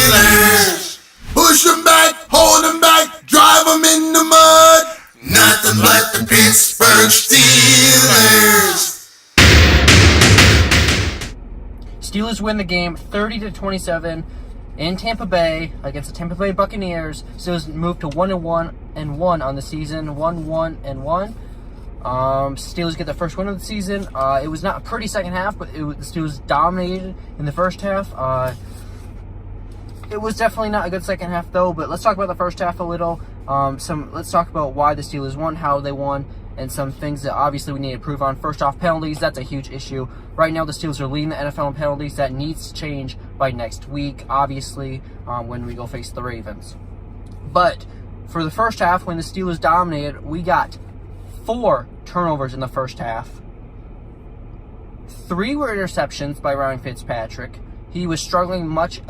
Steelers. Push them back, hold them back, drive them in the mud. Nothing but the Pittsburgh Steelers. Steelers win the game 30-27 in Tampa Bay against the Tampa Bay Buccaneers. Steelers moved to 1-1 on the season. 1-1. Steelers get the first win of the season. It was not a pretty second half, but the Steelers dominated in the first half. It was definitely not a good second half, though. But let's talk about the first half a little. Let's talk about why the Steelers won, how they won, and some things that obviously we need to improve on. First off, penalties. That's a huge issue. Right now, the Steelers are leading the NFL in penalties. That needs to change by next week, obviously, when we go face the Ravens. But for the first half, when the Steelers dominated, we got 4 turnovers in the first half. 3 were interceptions by Ryan Fitzpatrick. He was struggling much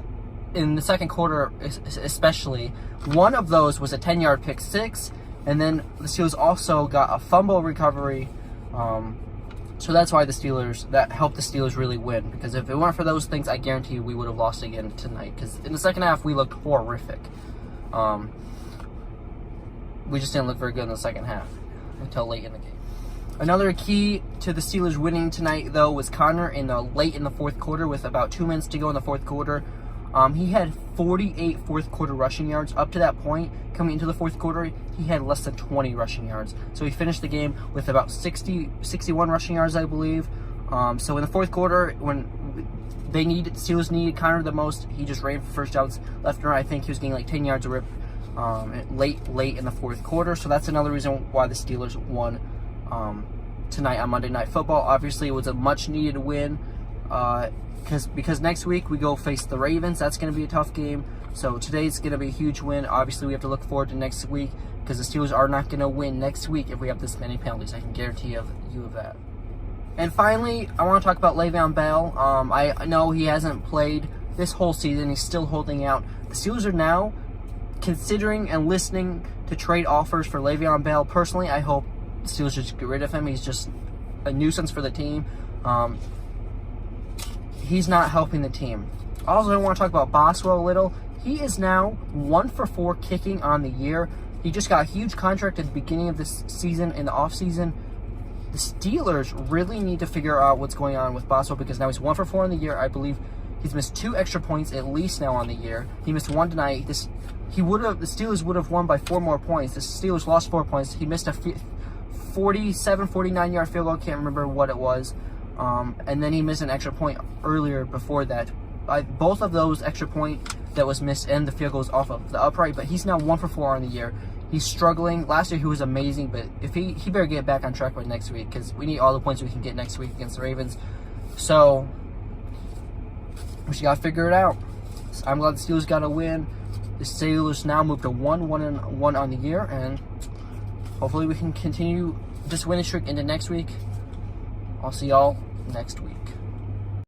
in the second quarter, especially. One of those was a 10-yard pick six, and then the Steelers also got a fumble recovery. So that's why that helped the Steelers really win. Because if it weren't for those things, I guarantee you we would have lost again tonight. Because in the second half, we looked horrific. We just didn't look very good in the second half until late in the game. Another key to the Steelers winning tonight, though, was Connor late in the fourth quarter with about 2 minutes to go in the fourth quarter. He had 48 fourth quarter rushing yards. Up to that point, coming into the fourth quarter, he had less than 20 rushing yards. So he finished the game with about 61 rushing yards, I believe. So in the fourth quarter, when Steelers needed Connor the most, he just ran for first downs left and right. I think he was getting like 10 yards a rip late in the fourth quarter. So that's another reason why the Steelers won tonight on Monday Night Football. Obviously, it was a much-needed win. Because next week we go face the Ravens. That's going to be a tough game. So today's going to be a huge win. Obviously, we have to look forward to next week because the Steelers are not going to win next week if we have this many penalties. I can guarantee you of that. And finally, I want to talk about Le'Veon Bell. I know he hasn't played this whole season. He's still holding out. The Steelers are now considering and listening to trade offers for Le'Veon Bell. Personally, I hope the Steelers just get rid of him. He's just a nuisance for the team. He's not helping the team. Also, I want to talk about Boswell a little. He is now 1 for 4 kicking on the year. He just got a huge contract at the beginning of this season, in the offseason. The Steelers really need to figure out what's going on with Boswell because now he's 1 for 4 on the year. I believe he's missed 2 extra points at least now on the year. He missed 1 tonight. The Steelers would have won by 4 more points. The Steelers lost 4 points. He missed a 49-yard field goal. Can't remember what it was. And then he missed an extra point earlier before that. Both of those extra point that was missed and the field goes off of the upright, but he's now 1 for 4 on the year. He's struggling. Last year he was amazing, but if he better get back on track by next week because we need all the points we can get next week against the Ravens. So we just got to figure it out. I'm glad the Steelers got a win. The Steelers now move to 1-1 on the year, and hopefully we can continue this winning streak into next week. I'll see y'all next week.